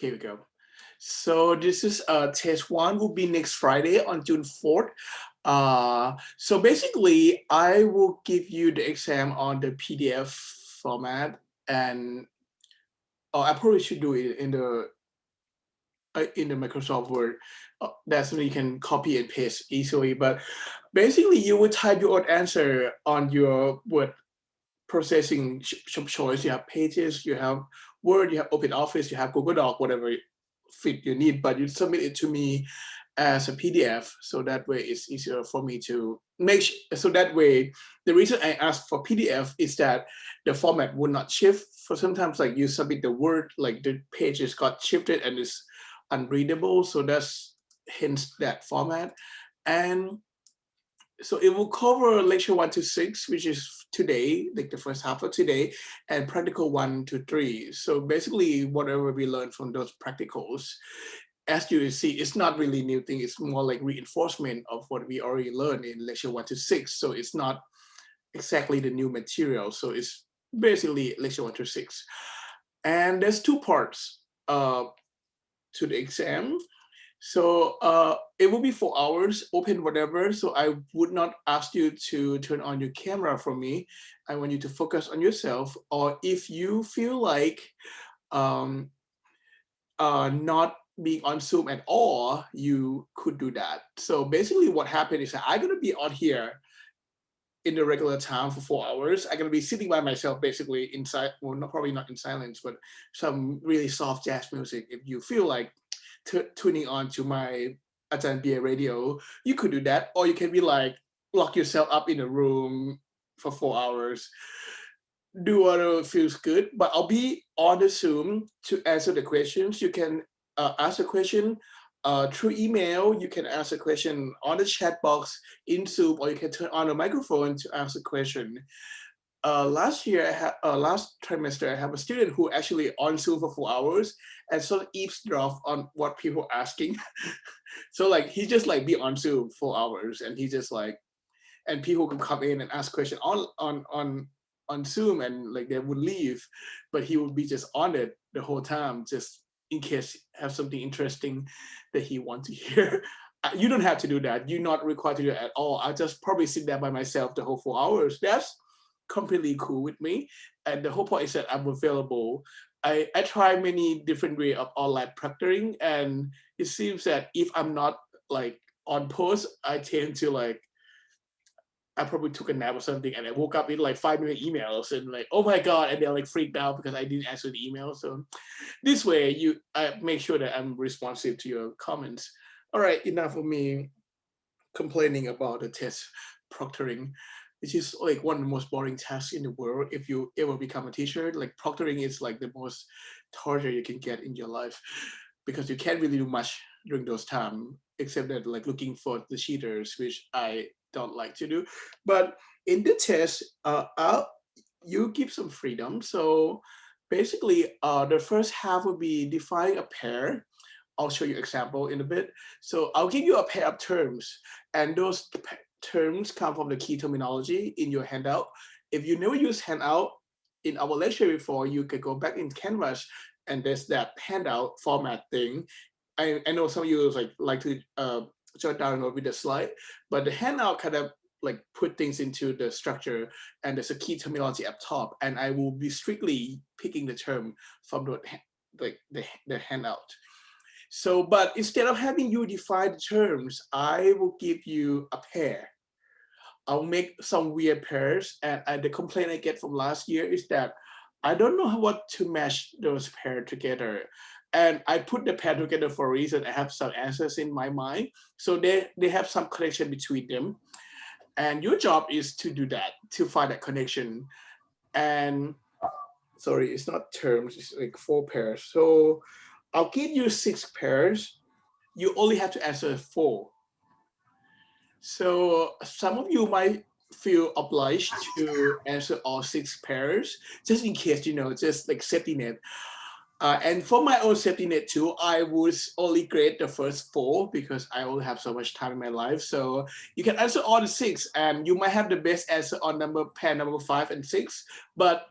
Here we go. So this is test one will be next Friday on June 4th. So basically, I will give you the exam on the PDF format, and I probably should do it in the Microsoft Word. That's when you can copy and paste easily. But basically, you would type your own answer on your Word processing choice. You have Pages, you have Word, you have Open Office, you have Google Doc, whatever fit you need, but you submit it to me as a PDF, so that way it's easier for me to make. So that way, the reason I ask for PDF is that the format would not shift. For sometimes, like you submit the Word, like the pages got shifted and it's unreadable. So that's hence that format. And so it will cover lecture 1 to 6, which is today, like the first half of today, and practical 1 to 3. So basically, whatever we learn from those practicals, as you see, it's not really new thing. It's more like reinforcement of what we already learned in lecture 1 to 6. So it's not exactly the new material. So it's basically lecture 1 to 6. And there's two parts to the exam. So it will be 4 hours, open whatever. So I would not ask you to turn on your camera for me. I want you to focus on yourself. Or if you feel like not being on Zoom at all, you could do that. So basically what happened is that I'm gonna be on here in the regular time for 4 hours. I'm gonna be sitting by myself basically inside, well, probably not in silence, but some really soft jazz music. If you feel like tuning on to my ICBI radio, you could do that, or you can be like lock yourself up in a room for 4 hours. Do whatever feels good, but I'll be on the Zoom to answer the questions. You can ask a question through email. You can ask a question on the chat box in Zoom, or you can turn on the microphone to ask a question. Last trimester, I have a student who actually on Zoom for 4 hours and sort of eavesdrop on what people are asking. So like he just like be on Zoom 4 hours, and he just like, and people can come in and ask questions on Zoom, and like they would leave, but he would be just on it the whole time, just in case have something interesting that he wants to hear. You don't have to do that. You're not required to do that at all. I just probably sit there by myself the whole 4 hours. That's completely cool with me. And the whole point is that I'm available. I try many different way of online proctoring, and it seems that if I'm not like on post, I tend to like, I probably took a nap or something, and I woke up in like 5 minute emails and like, oh my God, and they're like freaked out because I didn't answer the email. So this way I make sure that I'm responsive to your comments. All right, enough of me complaining about the test proctoring, which is like one of the most boring tasks in the world. If you ever become a teacher, like proctoring is like the most torture you can get in your life, because you can't really do much during those times, except that like looking for the cheaters, which I don't like to do. But in the test, you give some freedom. So basically, the first half will be defining a pair. I'll show you example in a bit. So I'll give you a pair of terms, and those terms come from the key terminology in your handout. If you never use handout in our lecture before, you can go back in Canvas, and there's that handout format thing. I know some of you like to jot down with the slide, but the handout kind of like put things into the structure, and there's a key terminology up top, and I will be strictly picking the term from the handout. So, but instead of having you define the terms, I will give you a pair. I'll make some weird pairs, and the complaint I get from last year is that I don't know what to match those pairs together. And I put the pair together for a reason. I have some answers in my mind. So they have some connection between them. And your job is to do that, to find that connection. And sorry, it's not terms, it's like 4 pairs. So I'll give you 6 pairs. You only have to answer 4. So some of you might feel obliged to answer all 6 pairs, just in case, just like safety net. And for my own safety net too, I would only grade the first 4 because I only have so much time in my life. So you can answer all the 6, and you might have the best answer on pair number 5 and 6, but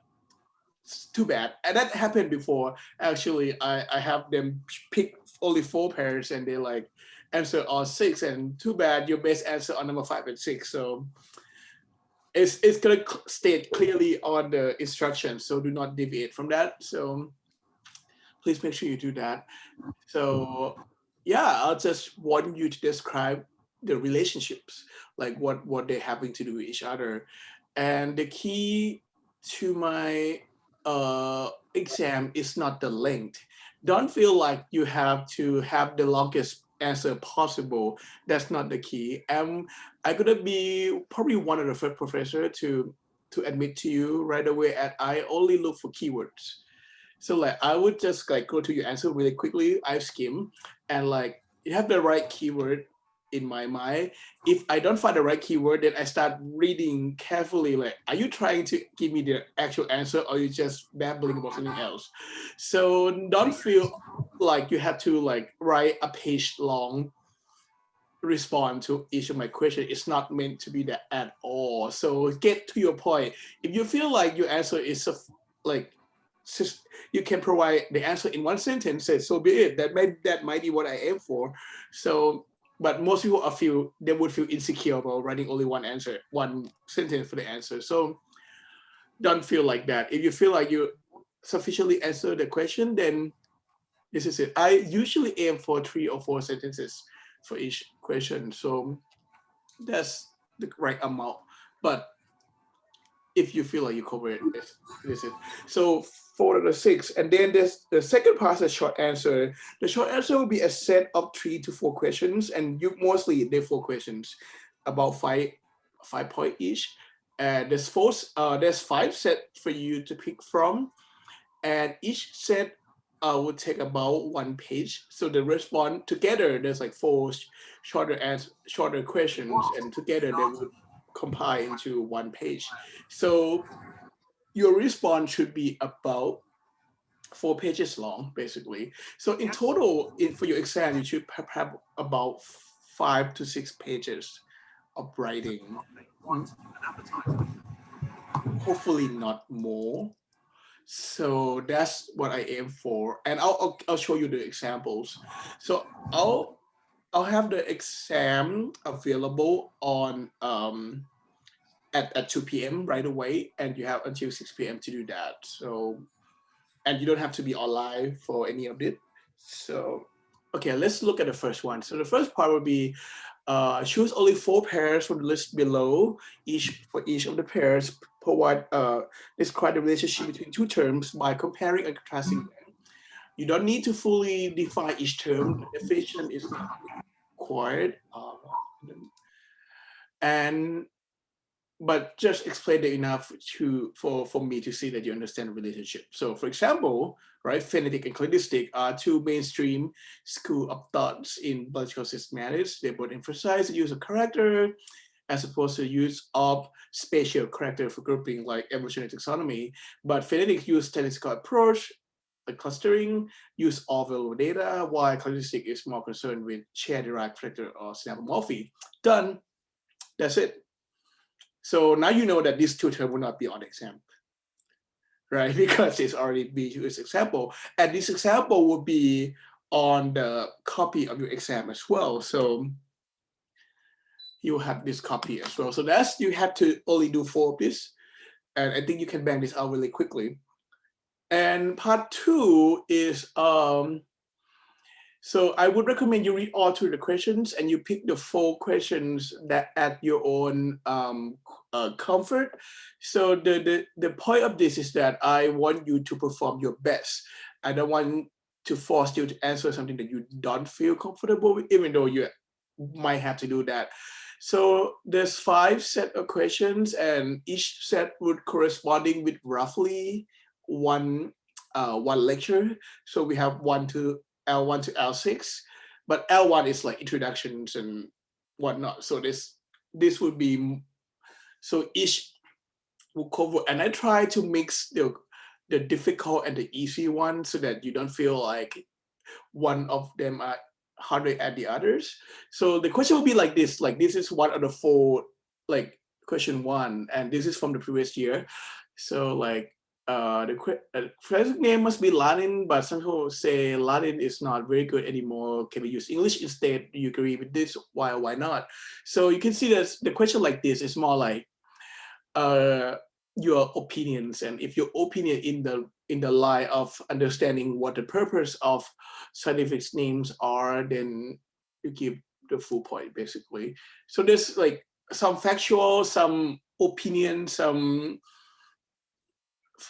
It's too bad. And that happened before. Actually, I have them pick only 4 pairs and they like answer all 6. And too bad your best answer on number 5 and 6. So it's gonna state clearly on the instructions. So do not deviate from that. So please make sure you do that. So yeah, I'll just want you to describe the relationships, like what they're having to do with each other. And the key to my exam is not the length. Don't feel like you have to have the longest answer possible. That's not the key. I'm gonna be probably one of the first professor to admit to you right away. And I only look for keywords. So like I would just like go to your answer really quickly. I skim and like you have the right keyword in my mind. If I don't find the right keyword, then I start reading carefully. Like, are you trying to give me the actual answer, or are you just babbling about something else? So don't feel like you have to like write a page long respond to each of my questions. It's not meant to be that at all. So get to your point. If you feel like your answer is like you can provide the answer in one sentence, say so be it. That might be what I aim for. So, but most people they would feel insecure about writing only one answer, one sentence for the answer. So don't feel like that. If you feel like you sufficiently answer the question, then this is it. I usually aim for 3 or 4 sentences for each question. So that's the right amount. But if you feel like you cover it, this is it. So 4 of the 6. And then there's the second part is a short answer. The short answer will be a set of 3 to 4 questions. And you mostly they're 4 questions, about 5 point each. And there's 5 set for you to pick from. And each set would take about 1 page. So the response together, there's like 4 shorter questions, and together they would compile into 1 page. So your response should be about 4 pages long, basically. So in total, for your exam, you should have about 5 to 6 pages of writing. Hopefully not more. So that's what I aim for, and I'll show you the examples. So I'll have the exam available on at 2 p.m. right away, and you have until 6 p.m. to do that. So, and you don't have to be online for any of it. So, okay, let's look at the first one. So the first part would be choose only 4 pairs from the list below. For each of the pairs, describe the relationship between 2 terms by comparing and contrasting them. You don't need to fully define each term. The definition is not required. But just explain it enough for me to see that you understand the relationship. So for example, right, phonetic and cladistic are 2 mainstream school of thoughts in biological systematics. They both emphasize the use of character as opposed to the use of spatial character for grouping like evolutionary taxonomy. But phonetic use statistical approach, like clustering, use all available data, while cladistic is more concerned with shared derived character or synapomorphy. Done. That's it. So now you know that this 2 terms will not be on the exam, right? Because it's already been used example. And this example will be on the copy of your exam as well. So you have this copy as well. So that's, you have to only do 4 of this. And I think you can bang this out really quickly. And part 2 is, so I would recommend you read all through the questions and you pick the 4 questions that at your own comfort. So the point of this is that I want you to perform your best. I don't want to force you to answer something that you don't feel comfortable with, even though you might have to do that. So there's 5 set of questions, and each set would corresponding with roughly one lecture. So we have L1 to L6, but L1 is like introductions and whatnot. So this would be, so each will cover, and I try to mix the difficult and the easy one so that you don't feel like one of them are harder at the others. So the question will be like this is one of the 4, like question 1, and this is from the previous year. So like The first name must be Latin, but some people say Latin is not very good anymore. Can we use English instead? Do you agree with this? Why not? So you can see that the question like this is more like uh, your opinions, and if your opinion in the line of understanding what the purpose of scientific names are, then you give the full point basically. So there's like some factual, some opinion, some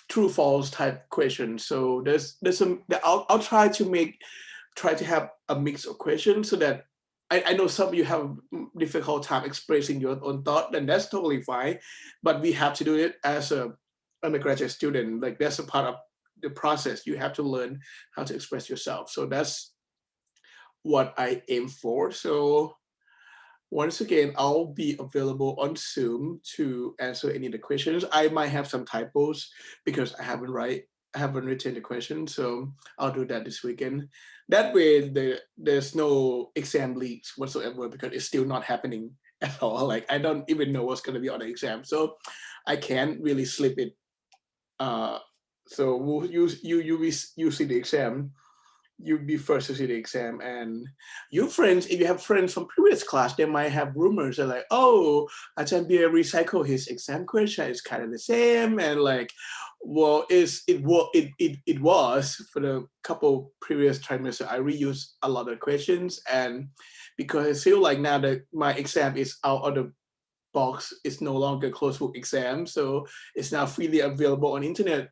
true false type questions. So there's some I'll try to have a mix of questions so that I know some of you have difficult time expressing your own thought, and that's totally fine. But we have to do it as a undergraduate student. Like that's a part of the process. You have to learn how to express yourself. So that's what I aim for. So once again, I'll be available on Zoom to answer any of the questions. I might have some typos because I haven't written the question, so I'll do that this weekend. That way, there's no exam leaks whatsoever because it's still not happening at all. Like I don't even know what's going to be on the exam, so I can't really slip it. So we'll you see the exam, you'd be first to see the exam, and your friends, if you have friends from previous class, they might have rumors that like, oh, Ajahn Bia recycle his exam question, it's kind of the same, and like, well, it was for the couple previous trimester, I reused a lot of questions, and because I feel like now that my exam is out of the box, it's no longer closed book exam, so it's now freely available on internet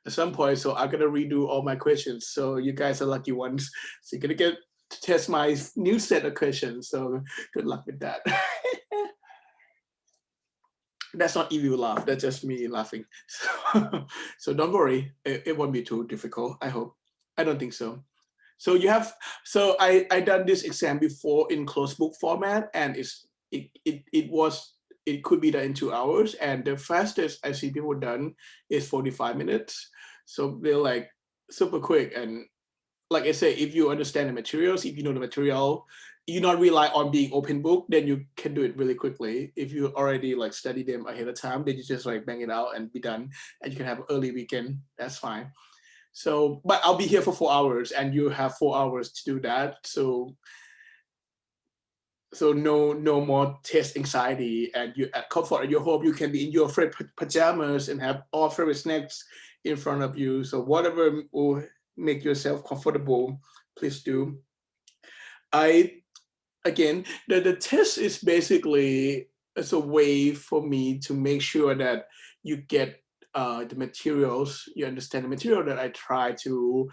at some point, so I'm gonna redo all my questions. So you guys are lucky ones. So you're gonna get to test my new set of questions. So good luck with that. That's not evil laugh. That's just me laughing. So don't worry. It won't be too difficult. I hope. I don't think so. So you have. So I done this exam before in closed book format, and it could be done in 2 hours, and the fastest I see people done is 45 minutes. So they're like super quick. And like I say, if you understand the materials, if you know the material, you not rely on being open book, then you can do it really quickly. If you already like study them ahead of time, then you just like bang it out and be done, and you can have an early weekend. That's fine. So, but I'll be here for 4 hours, and you have 4 hours to do that. So no more test anxiety, and you at comfort at your home, you can be in your favorite pajamas and have all favorite snacks in front of you. So whatever will make yourself comfortable, please do. I again, the test is basically it's a way for me to make sure that you get the materials, you understand the material that I try to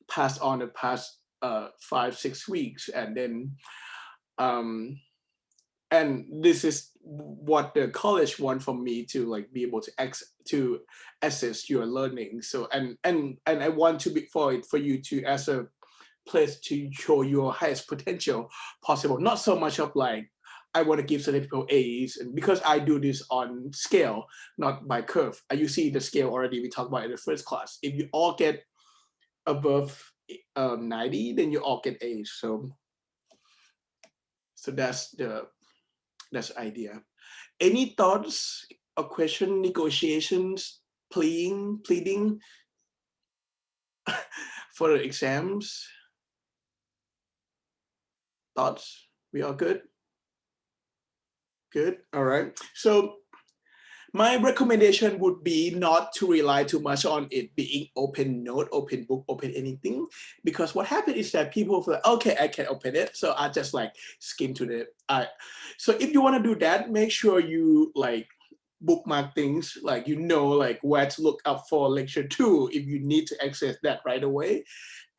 pass on the past 5-6 weeks, and then and this is what the college want from me to like be able to assess your learning. So and I want to be for you to as a place to show your highest potential possible, not so much of like I want to give certain people A's, and because I do this on scale, not by curve. You see the scale already, we talked about in the first class. If you all get above 90, then you all get A's. So that's the idea. Any thoughts or question, negotiations, pleading for the exams? Thoughts? We all good? Good. All right. So my recommendation would be not to rely too much on it being open note, open book, open anything, because what happens is that people feel like, okay, I can open it, so I just like skim to the. So if you want to do that, make sure you like bookmark things, like like where to look up for lecture 2 if you need to access that right away.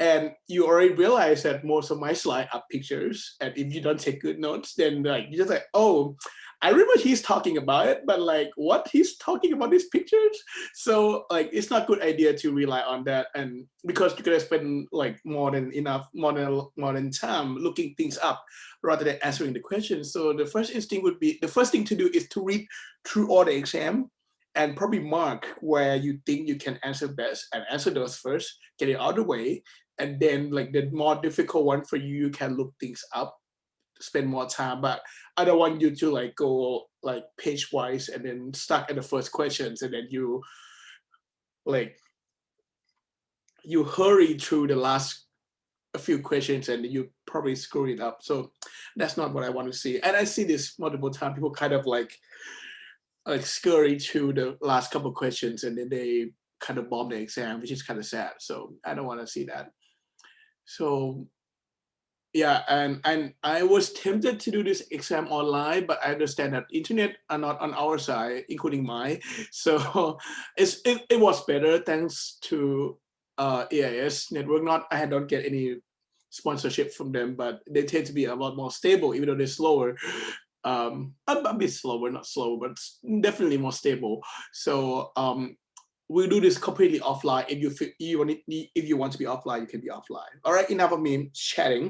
And you already realize that most of my slides are pictures, and if you don't take good notes, then like you're just like, oh, I remember he's talking about it, but like what he's talking about these pictures. So like it's not a good idea to rely on that, and because you're gonna spend like more than time looking things up rather than answering the questions. So the first thing to do is to read through all the exam and probably mark where you think you can answer best and answer those first, get it out of the way, and then like the more difficult one for you, you can look things up, spend more time. But I don't want you to like go like page wise and then stuck at the first questions, and then you like you hurry through the last a few questions and you probably screw it up. So that's not what I want to see. And I see this multiple times. People kind of like scurry through the last couple of questions and then they kind of bomb the exam, which is kind of sad. So I don't want to see that. So yeah, and I was tempted to do this exam online, but I understand that internet are not on our side, including mine. So it was better thanks to AIS network. I don't get any sponsorship from them, but they tend to be a lot more stable, even though they're slower. A bit slower, not slow, but definitely more stable. So we'll do this completely offline. If you want to be offline, you can be offline. All right, enough of me chatting.